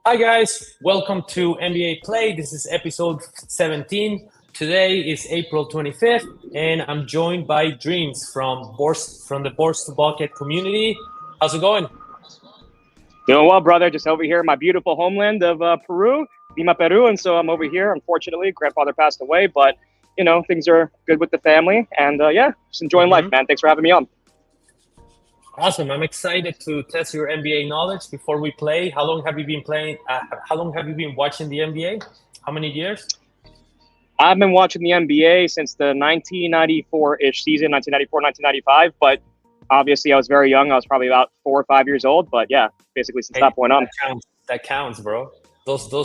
Hi guys, welcome to NBA Play. This is episode 17. Today is April 25th, and I'm joined by Dreams from the Boards2bucket community. How's it going? Doing well, brother. Just over here in my beautiful homeland of Peru, Lima, Peru. And so I'm over here. Unfortunately, grandfather passed away, but, things are good with the family. And, just enjoying life, man. Thanks for having me on. Awesome. I'm excited to test your NBA knowledge before we play. How long have you been playing? How long have you been watching the NBA? How many years? I've been watching the NBA since the 1994-ish season, 1994, 1995. But obviously, I was very young. I was probably about 4 or 5 years old. But, yeah, basically since that point on. That counts, bro. Those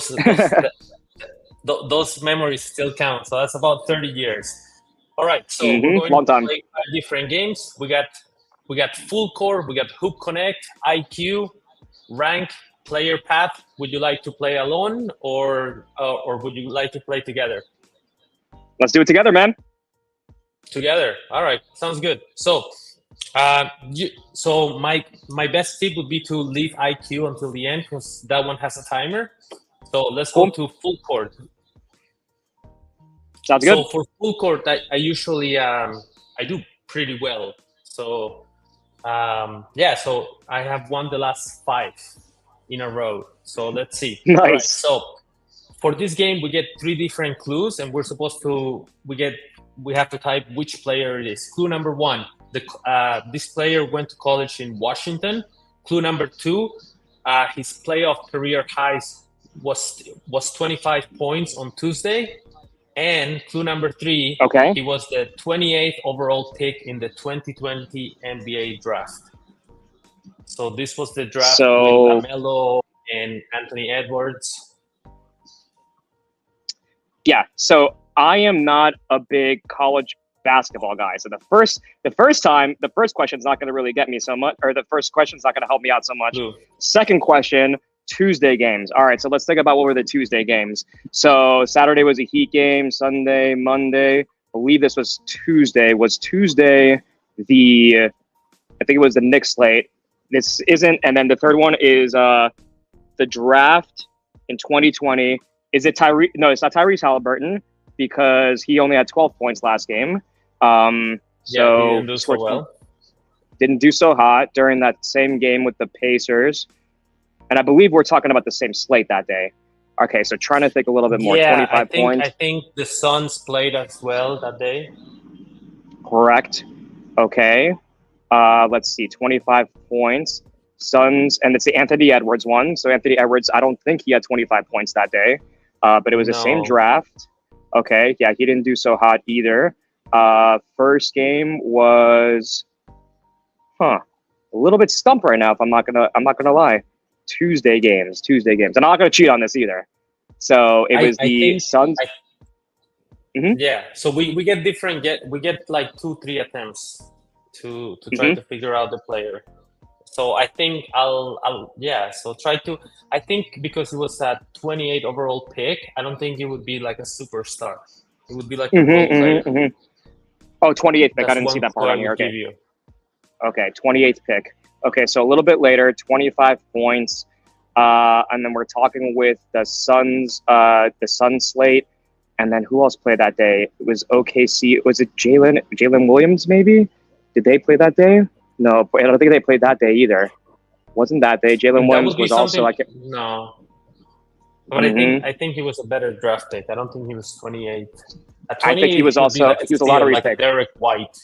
memories still count. So that's about 30 years. All right. So we're going to play 5 different games. We got full court, we got hoop connect, IQ, rank, player path. Would you like to play alone or would you like to play together? Let's do it together, man. Together. All right. Sounds good. So my best tip would be to leave IQ until the end because that one has a timer. So let's go to full court. Sounds good. So for full court, I usually I do pretty well. So so I have won the last 5 in a row. So let's see. Nice. Right, so for this game, we get 3 different clues, and we have to type which player it is. Clue number 1: this player went to college in Washington. Clue number 2: his playoff career highs was 25 points on Tuesday. And clue number 3, he was the 28th overall pick in the 2020 NBA draft. So this was the draft with LaMelo and Anthony Edwards. Yeah, so I am not a big college basketball guy. So the first question is not going to really get me so much, or the first question is not going to help me out so much. Ooh. Second question, Tuesday games. All right, so let's think about what were the Tuesday games. So Saturday was a Heat game, Sunday, Monday. I believe this was Tuesday. Was Tuesday I think it was the Knicks slate. This isn't, and then the third one is the draft in 2020. Is it Tyrese? No, it's not Tyrese Halliburton because he only had 12 points last game. He didn't do so well. Didn't do so hot during that same game with the Pacers. And I believe we're talking about the same slate that day. Okay, so trying to think a little bit more. 25 points. I think the Suns played as well that day. Correct. Okay. Let's see. 25 points. Suns, and it's the Anthony Edwards one. So Anthony Edwards, I don't think he had 25 points that day. But it was the same draft. Okay. Yeah, he didn't do so hot either. First game was a little bit stumped right now, if I'm not gonna lie. Tuesday games. And I'm not going to cheat on this either. So it was the Suns. Yeah. So we get we get like 2-3 attempts to try to figure out the player. So I think so try to, I think because it was a 28 overall pick, I don't think it would be like a superstar. It would be like a role player. Oh, 28th pick. I didn't see that part on here. Okay. 28th pick. Okay, so a little bit later, 25 points, and then we're talking with the Suns slate, and then who else played that day? It was OKC. Was it Jalen Williams? Maybe did they play that day? No, I don't think they played that day either. Wasn't that day? Jalen Williams was also like no, but I think he was a better draft pick. I don't think he was 28. I think he was also he was a lottery pick. Derek White.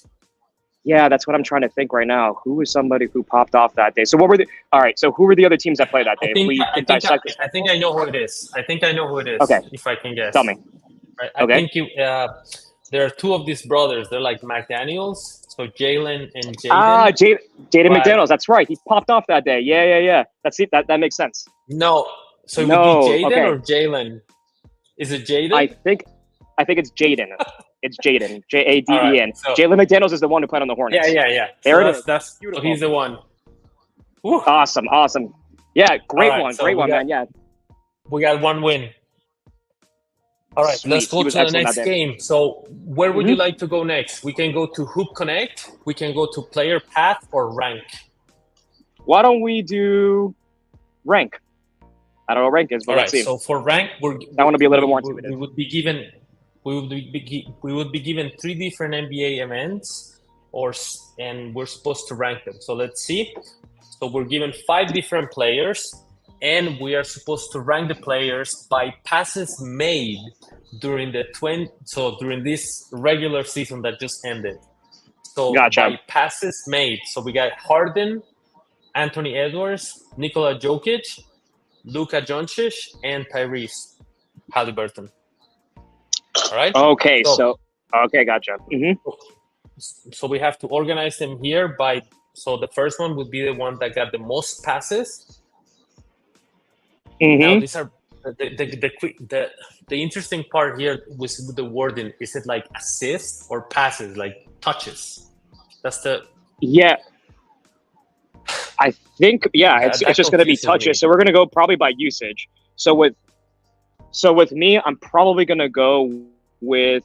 Yeah, that's what I'm trying to think right now. Who was somebody who popped off that day? So all right, so who were the other teams that played that day? I think I know who it is. Okay. If I can guess. Tell me. Right. I think there are 2 of these brothers. They're like McDaniels. So Jalen and Jaden. Jaden McDaniels. That's right. He popped off that day. Yeah. That makes sense. No. So it would be Jaden or Jalen? Is it Jaden? I think it's Jaden. It's Jaden. Jaden. Right, so, Jalen McDaniels is the one who played on the Hornets. Yeah. There it is. That's beautiful. So he's the one. Woo. Awesome. Yeah, great one, man. Yeah. We got 1 win. All right, let's go to the next game. So where would you like to go next? We can go to Hoop Connect. We can go to Player Path or Rank. Why don't we do Rank? I don't know what rank is, but All let's right. see. So for rank, I want to be a little bit more we intimidated. would be given we would be given 3 different NBA events, and we're supposed to rank them. So let's see. So we're given 5 different players, and we are supposed to rank the players by passes made during during this regular season that just ended. So Gotcha. by passes made, so we got Harden, Anthony Edwards, Nikola Jokic, Luka Doncic, and Tyrese Halliburton. All right. Okay, okay, gotcha. So we have to organize them here by. So the first one would be the one that got the most passes. Now these are the interesting part here was with the wording. Is it like assists or passes, like touches? That's the. Yeah. I think it's just going to be touches. Me. So we're going to go probably by usage. So with me, I'm probably going to go with.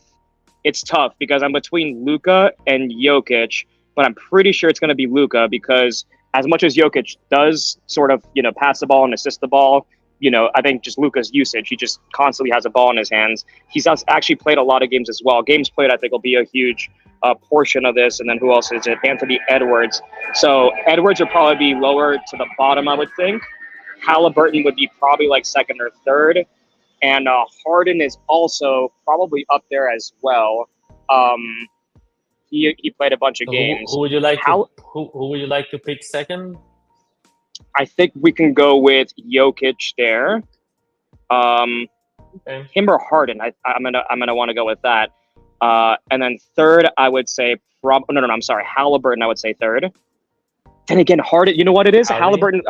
It's tough because I'm between Luka and Jokic, but I'm pretty sure it's going to be Luka because as much as Jokic does sort of pass the ball and assist the ball, I think just Luka's usage. He just constantly has a ball in his hands. He's actually played a lot of games as well. Games played, I think, will be a huge portion of this. And then who else is it? Anthony Edwards. So Edwards would probably be lower to the bottom, I would think. Halliburton would be probably like second or third. And Harden is also probably up there as well. He played a bunch of games. Who would you like who would you like to pick second? I think we can go with Jokic there. Okay. Him or Harden. I'm gonna want to go with that. And then third, I would say I'm sorry, Halliburton. I would say third. Then again, Harden. You know what it is? Halliburton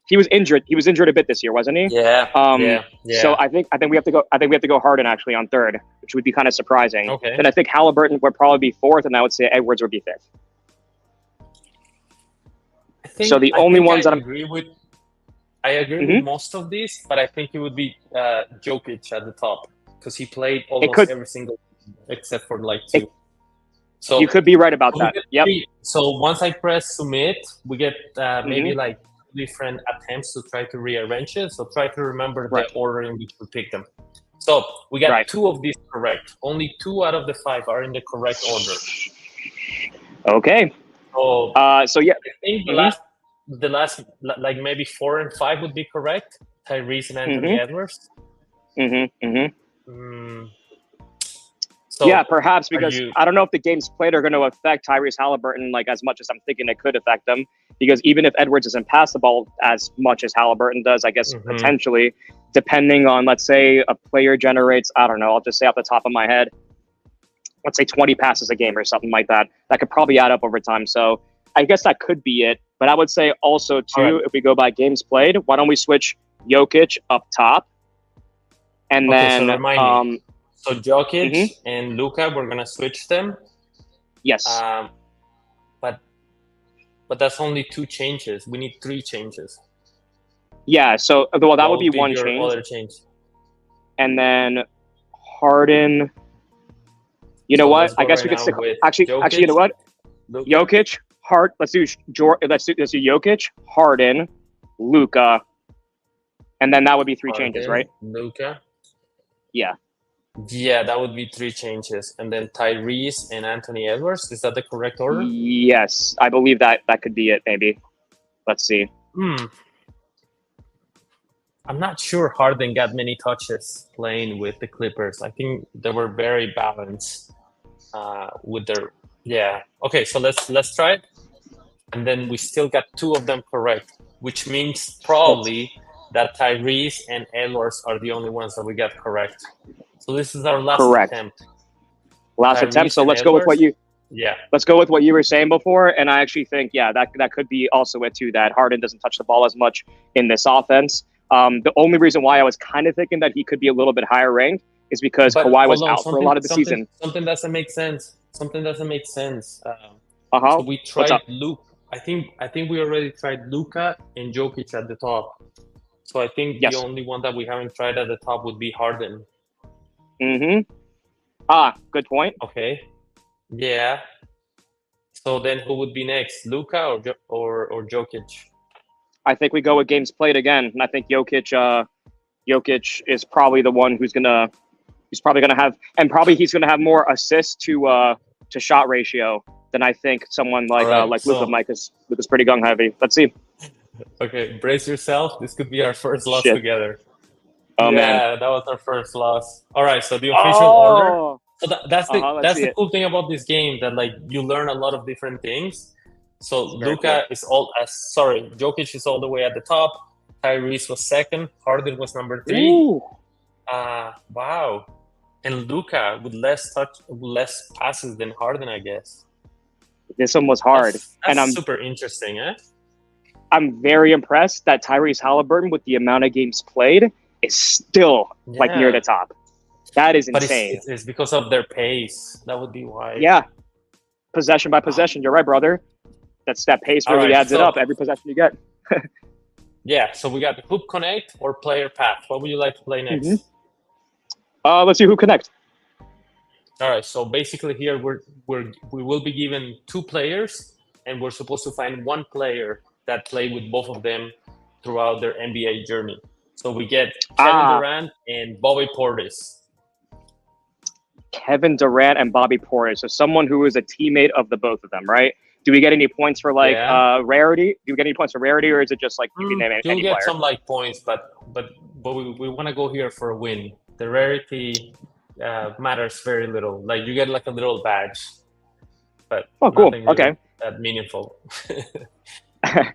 he was injured. He was injured a bit this year, wasn't he? Yeah. Yeah. So I think we have to go. I think we have to go Harden actually on third, which would be kind of surprising. Okay. Then I think Halliburton would probably be fourth, and I would say Edwards would be fifth. So the only ones that I agree with most of these, but I think it would be Jokic at the top because he played almost every single except for like 2. So you could be right about that. Yep. So once I press submit, we get maybe like different attempts to try to rearrange it. So try to remember the order in which we pick them. So we got 2 of these correct. Only 2 out of the 5 are in the correct order. Okay. So yeah, I think the last like maybe 4 and 5 would be correct. Tyrese and Anthony Edwards. So yeah, perhaps because I don't know if the games played are going to affect Tyrese Halliburton like as much as I'm thinking it could affect them. Because even if Edwards doesn't pass the ball as much as Halliburton does, I guess potentially, depending on, let's say a player generates, I don't know, I'll just say off the top of my head, let's say 20 passes a game or something like that. That could probably add up over time. So I guess that could be it. But I would say also too, if we go by games played, why don't we switch Jokic up top? And then so remind me. So Jokic and Luka, we're gonna switch them. Yes. But that's only 2 changes. We need 3 changes. Yeah. So that would be one change. Other change. And then Harden. You know what? I guess we could stick. Actually, you know what? Luka. Jokic, Let's do Jokic, Harden, Luka, and then that would be 3 changes, right? Luka. Yeah. Yeah, that would be 3 changes, and then Tyrese and Anthony Edwards. Is that the correct order? Yes, I believe that could be it. Maybe. Let's see. I'm not sure Harden got many touches playing with the Clippers. I think they were very balanced with their. Yeah. Okay, so let's try it, and then we still got 2 of them correct, which means probably that Tyrese and Edwards are the only ones that we got correct. So this is our last attempt. Last attempt. So let's go with what you. Yeah. Let's go with what you were saying before, and I actually think that could be also it too. That Harden doesn't touch the ball as much in this offense. The only reason why I was kind of thinking that he could be a little bit higher ranked is because Kawhi was out for a lot of the season. Something doesn't make sense. So we tried Luke. I think we already tried Luka and Jokic at the top. So I think the only one that we haven't tried at the top would be Harden. Good point. Okay. Yeah. So then who would be next? Luka or Jokic? I think we go with games played again, and I think Jokic is probably the one he's probably gonna have, and probably he's gonna have more assists to shot ratio than I think someone All right. like Luka So, might, because Luka's pretty gung heavy. Let's see. okay, brace yourself. This could be our first loss Shit. together. Oh man. Yeah, that was our first loss. All right, so the official order. Oh. So that's the Let's that's see the it. cool thing about this game, that like you learn a lot of different things. So It's very Luca cool. is Jokic is all the way at the top. Tyrese was second. Harden was number 3. Ooh. Wow. And Luca with less passes than Harden, I guess. This one was hard, and That's super interesting, eh? I'm very impressed that Tyrese Halliburton, with the amount of games played, is still like near the Yeah. top. That is But insane. it's because of their pace. That would be why. Yeah, possession by possession. You're right, brother. That pace All really right, adds it so up every possession you get. yeah, so we got Hoop Connect or Player Path. What would you like to play next? Let's see who connect. All right, so basically here we will be given 2 players, and we're supposed to find one player that played with both of them throughout their NBA journey. So we get Kevin Durant and Bobby Portis. Kevin Durant and Bobby Portis. So someone who is a teammate of the both of them, right? Do we get any points for rarity? Do we get any points for rarity, or is it just like you can name any You'll get player? some like points, but we want to go here for a win. The rarity matters very little. Like you get like a little badge, but cool. nothing really that meaningful.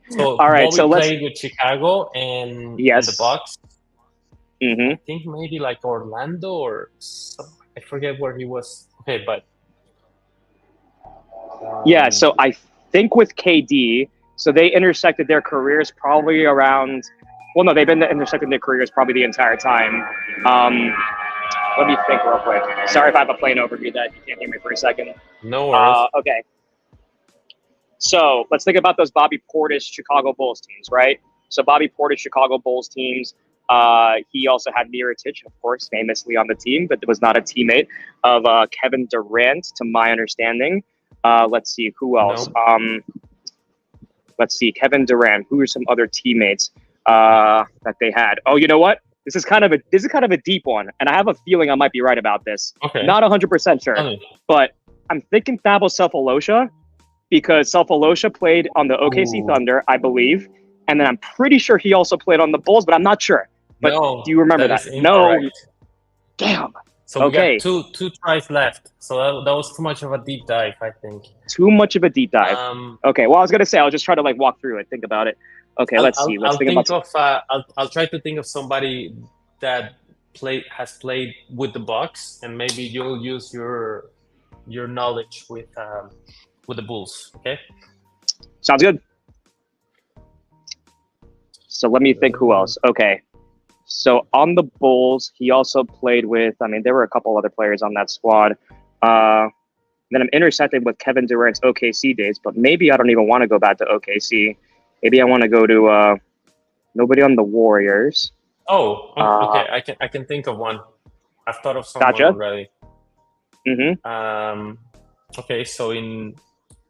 So all right, Bobby so let's played with Chicago and the Bucks. Mm-hmm. I think maybe like Orlando or I forget where he was. Okay, but yeah. So I think with KD, so they intersected their careers probably around. Well, no, they've been intersecting their careers probably the entire time. Let me think real quick. Sorry if I have a plane over me that you can't hear me for a second. No worries. Okay. So let's think about those Bobby Portis Chicago Bulls teams, right? So Bobby Portis Chicago Bulls teams. He also had Mirotic, of course, famously on the team, but was not a teammate of Kevin Durant, to my understanding. Let's see who else. No. Let's see, Kevin Durant. Who are some other teammates that they had? Oh, you know what? This is kind of a deep one, and I have a feeling I might be right about this. Okay. Not 100% sure, but I'm thinking Thabo Sefolosha, because Sefolosha played on the OKC Thunder, I believe, and then I'm pretty sure he also played on the Bulls, but I'm not sure. But do you remember that? No. Damn. So we got two tries left. So that was too much of a deep dive, I think. Too much of a deep dive. Okay. Well, I was gonna say I'll just try to like walk through it, think about it. Okay, let's see. Let's think about. I'll try to think of somebody that has played with the Bucks, and maybe you'll use your knowledge with the Bulls. Okay. Sounds good. So let me think who else. Okay. So on the Bulls, he also played with, there were a couple other players on that squad. Then I'm intersected with Kevin Durant's OKC days, but maybe I don't even want to go back to OKC. Maybe I want to go to nobody on the Warriors. Oh, okay. I can think of one. I've thought of someone already. Mm-hmm. Okay, so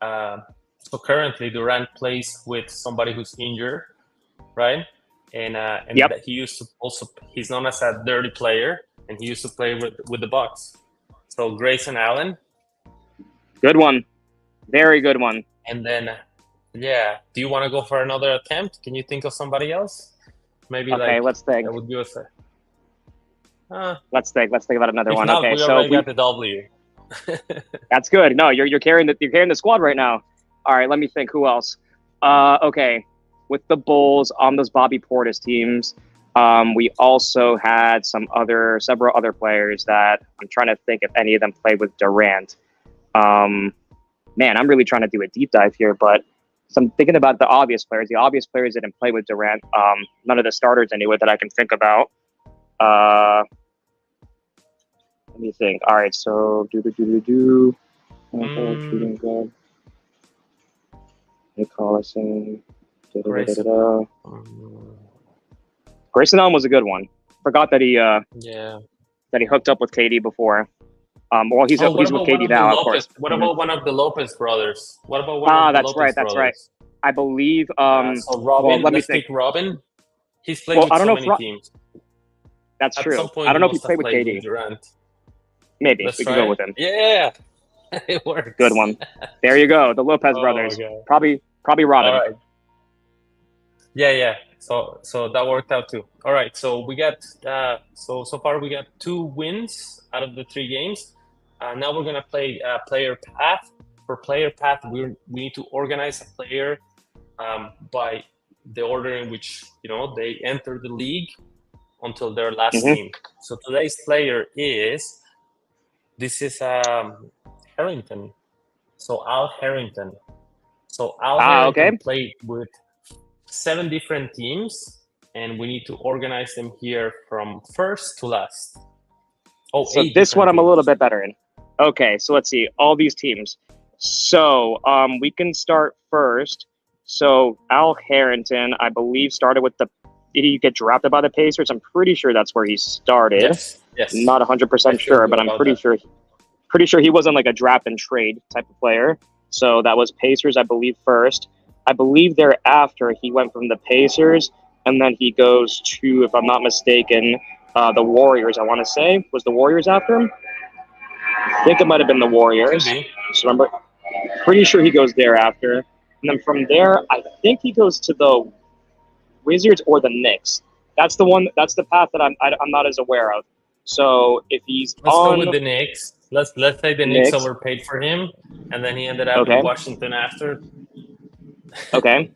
so currently Durant plays with somebody who's injured, right? And he used to he's known as a dirty player, and he used to play with the Bucks. So Grayson Allen. Good one. Very good one. And then, do you want to go for another attempt? Can you think of somebody else? Maybe let's think. That would give us let's think about another one. Okay, so we got the W. That's good. No, you're carrying the squad right now. All right, let me think. Who else? Okay, with the Bulls on those Bobby Portis teams, we also had several other players that I'm trying to think if any of them played with Durant. Man, I'm really trying to do a deep dive here, but I'm thinking about the obvious players. The obvious players didn't play with Durant. None of the starters anyway that I can think about. Let me think. All right, so shooting guard. Nick Collison. Grayson Allen was a good one. Forgot that he hooked up with KD before. Well, he's with KD now, of course. What about one of the Lopez brothers? What about one of the Lopez brothers? That's right. I believe. So Robin, well, let me let's think. pick Robin. He's played Well, with I don't so know if many teams. that's At true. some point, I don't he know if he must have played with played with KD. Durant. Maybe Let's we could try go it. with him. Yeah, it works. Good one. There you go. The Lopez Oh, brothers. God. Probably Robin. All right. Yeah. So that worked out too. All right. So we got so far we got 2 wins out of the 3 games. Now we're gonna play player path. For player path, we need to organize a player by the order in which they enter the league until their last team. So today's player is Harrington. So Al Harrington. So Al Harrington Okay. played with 7 different teams, and we need to organize them here from first to last. Oh, So 8 this one I'm a teams. little bit better in. Okay, so let's see all these teams. So we can start first. So Al Harrington, I believe, started with the. Did he get drafted by the Pacers? I'm pretty sure that's where he started. Yes. Not 100% sure, but I'm pretty sure. Pretty sure he wasn't like a draft and trade type of player. So that was Pacers, I believe, first. I believe thereafter he went from the Pacers, and then he goes to, if I'm not mistaken, the Warriors. I want to say was the Warriors after him. I think it might have been the Warriors. Just remember, pretty sure he goes there after, and then from there, I think he goes to the Wizards or the Knicks. That's the one. That's the path that I'm not as aware of. So if he's Let's on go with the Knicks. Let's say the Knicks overpaid for him, and then he ended up in Washington after. Okay.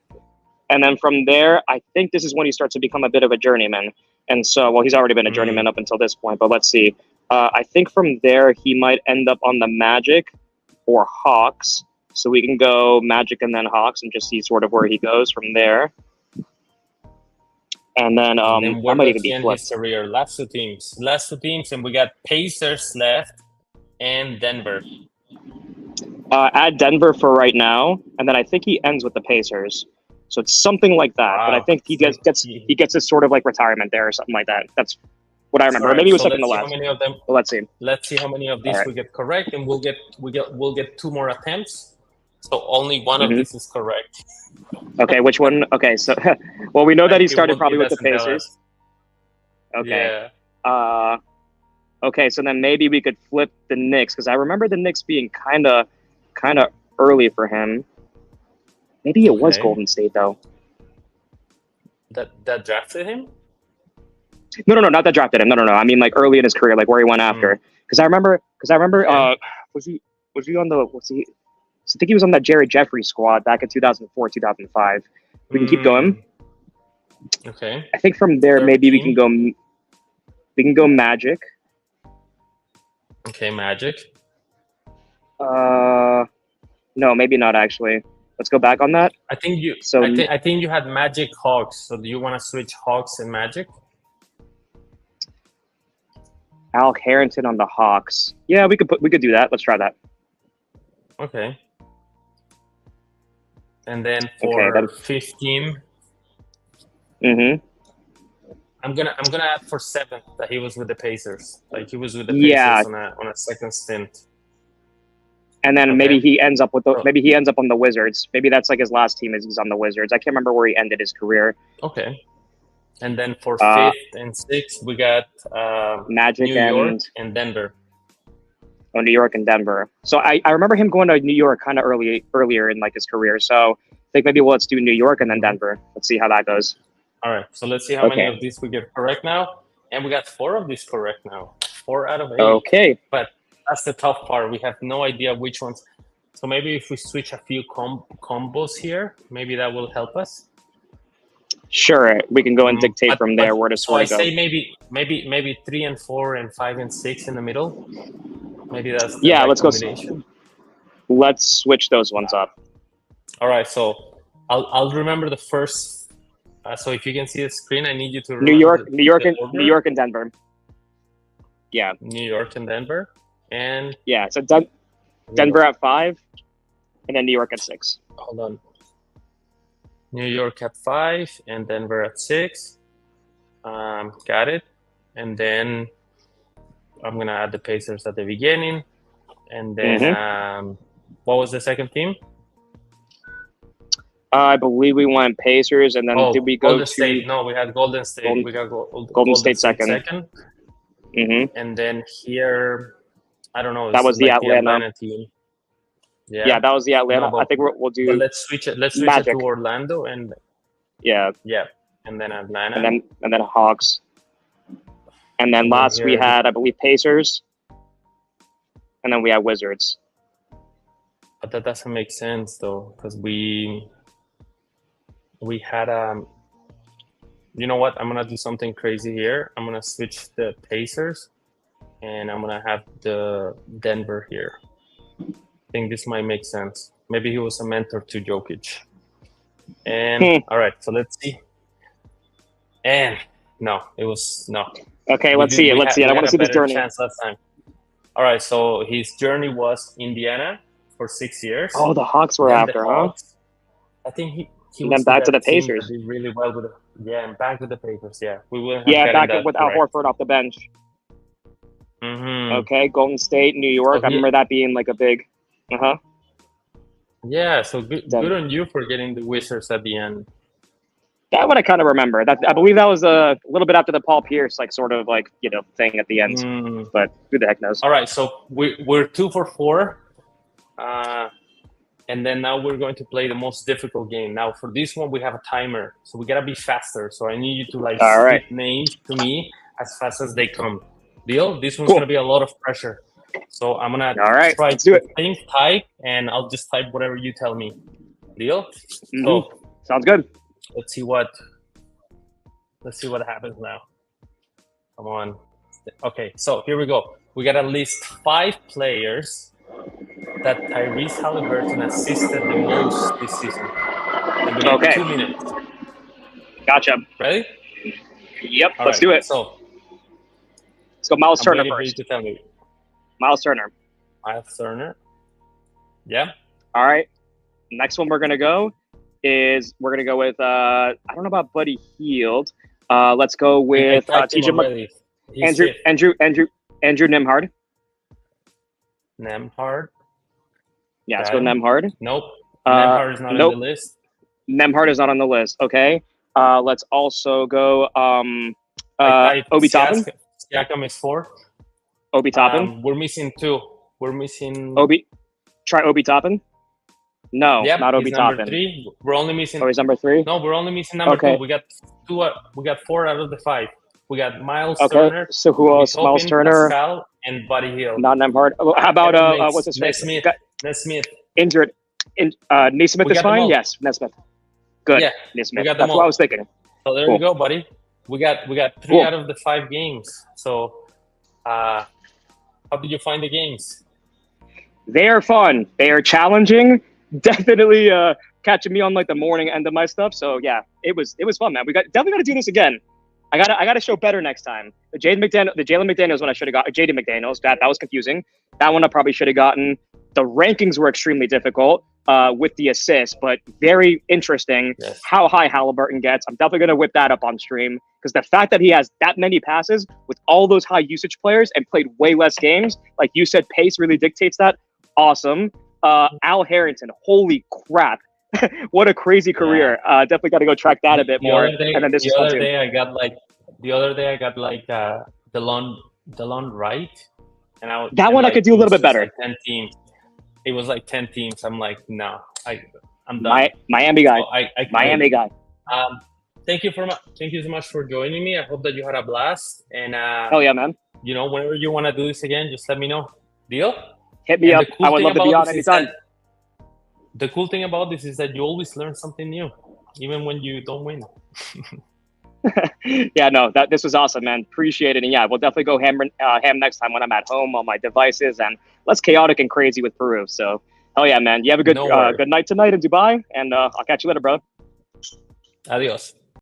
And then from there, I think this is when he starts to become a bit of a journeyman. And so, well, he's already been a journeyman up until this point, but let's see. I think from there, he might end up on the Magic or Hawks. So we can go Magic and then Hawks and just see sort of where he goes from there. And then, where I might does even he be end flipped. his career? Last two teams, and we got Pacers left and Denver. At Denver for right now, and then I think he ends with the Pacers. So it's something like that. Wow. But I think he gets his sort of like retirement there or something like that. That's what I remember. Right, maybe it was second to last. How many of them? But let's see. Let's see how many of these we get correct, and we'll get 2 more attempts. So only one of these is correct. Okay, which one? Okay, so well, we know that he started probably with the Pacers. Okay. Yeah. Okay, so then maybe we could flip the Knicks because I remember the Knicks being kind of early for him. Maybe it was Golden State though. That drafted him? No, not that drafted him. No. I mean like early in his career, like where he went after. Because I remember. Was he on the? I think he was on that Jerry Jeffries squad back in 2004, 2005. We can keep going. Okay. I think from there maybe we can go Magic. Okay, Magic. No, maybe not actually. Let's go back on that. I think you had Magic Hawks. So do you want to switch Hawks and Magic? Al Harrington on the Hawks. Yeah, we could do that. Let's try that. Okay. And then for 15. I'm gonna add for 7 that he was with the Pacers. Like he was with the Pacers on a second stint. And then maybe he ends up on the Wizards. Maybe that's like his last team is on the Wizards. I can't remember where he ended his career. Okay. And then for 5th and 6th, we got Magic New York and Denver. Oh, New York and Denver. So I remember him going to New York kind of earlier in like his career. So I think maybe let's do New York and then Denver. Let's see how that goes. All right. So let's see how many of these we get correct now. And we got 4 of these correct now. 4 out of 8. Okay. But that's the tough part. We have no idea which ones. So maybe if we switch a few combos here, maybe that will help us. Sure, we can go and dictate from there where to so I say maybe 3 and 4 and 5 and 6 in the middle. Maybe that's the let's combination. Go. Let's switch those ones up. All right, so I'll remember the first. So if you can see the screen, I need you to remember New York and Denver. Yeah. New York and Denver, and so Denver at 5, and then New York at 6. Hold on. New York at 5 and Denver at 6. Got it. And then I'm going to add the Pacers at the beginning. And then what was the second team? I believe we went Pacers, and then did Oh, we go Golden to State. No, we had Golden State. We got Golden State second? And then here, I don't know. That This was is the like the Atlanta. Atlanta team. Yeah, that was the Atlanta. No, I think we'll but do. let's switch it. Let's switch Magic. it to Orlando and Yeah, and then Atlanta. and then Hawks. And then last we had, I believe, Pacers. And then we had Wizards. But that doesn't make sense though, because we had you know what? I'm gonna do something crazy here. I'm gonna switch the Pacers, and I'm gonna have the Denver here. I think this might make sense. Maybe he was a mentor to Jokic. And all right, so let's see. And no, it was no. Okay, let's see it. Let's see it. I want to see this journey. Chance last time. All right, so his journey was Indiana for 6 years. Oh, the Hawks were after, huh? I think he and then back to the Pacers. Did really well with and back to the Pacers. Yeah, we will. Back with Al Horford off the bench. Okay, Golden State, New York. I remember that being like a big. Yeah, so good on you for getting the Wizards at the end. That one I kind of remember. That I believe that was a little bit after the Paul Pierce thing at the end. But who the heck knows? All right, so we're 2 for 4, and then now we're going to play the most difficult game. Now for this one we have a timer, so we gotta be faster. So I need you to spit names to me as fast as they come. Deal? This one's gonna be a lot of pressure. So I'm gonna try to think, type, and I'll just type whatever you tell me. Deal? So sounds good. Let's see what happens now. Come on. Okay, so here we go. We got at least 5 players that Tyrese Halliburton assisted the most this season. And we got 2 minutes. Gotcha. Ready? Yep. Let's do it. So let's go. Miles Turner first. Miles Turner. Miles Turner. Yeah. All right. Next one we're gonna go with I don't know about Buddy Hield. Let's go with TJ Andrew Nembhard. Nembhard. Yeah, let's go Nembhard. Nope. Nembhard is not on the list. Nembhard is not on the list. Okay. Let's also go Obi Toppin. Siakam is 4. Obi Toppin. We're missing 2. We're missing Try Obi Toppin. No, not Obi Toppin. 3. We're only missing. Oh, he's number 3. No, we're only missing number 2. We got 2. We got 4 out of the 5. We got Miles Turner. So who else? Miles Turner, Pascal, and Buddy Hield. Not Nembhard. How about what's his face? Nesmith. Injured. Naismith is fine. Yes, Nesmith. Good. Yeah, Naismith. That's what I was thinking. So there you go, buddy. We got 3 out of the 5 games. So, how did you find the games? They are fun. They are challenging. Definitely catching me on the morning end of my stuff. So yeah, it was fun, man. We definitely got to do this again. I gotta show better next time. The Jalen McDaniels one I should have got. Jaden McDaniels, that was confusing. That one I probably should have gotten. The rankings were extremely difficult with the assists, but very interesting how high Halliburton gets. I'm definitely gonna whip that up on stream because the fact that he has that many passes with all those high usage players and played way less games, like you said, pace really dictates that. Awesome. Al Harrington, holy crap. What a crazy career. Definitely got to go track that a bit more. And then the other day I got DeLon Wright, and I could do a little bit better. 10 teams. It was 10 teams. I'm like, no, I'm done. Miami guy. So Miami guy. Thank you so much for joining me. I hope that you had a blast. And hell yeah, man. Whenever you want to do this again, just let me know. Deal? Hit me up. I would love to be on anytime. The cool thing about this is that you always learn something new, even when you don't win. Yeah, no, this was awesome, man. Appreciate it. And yeah, we'll definitely go ham next time when I'm at home on my devices and less chaotic and crazy with Peru. So, hell yeah, man. You have a good night tonight in Dubai, and I'll catch you later, bro. Adios.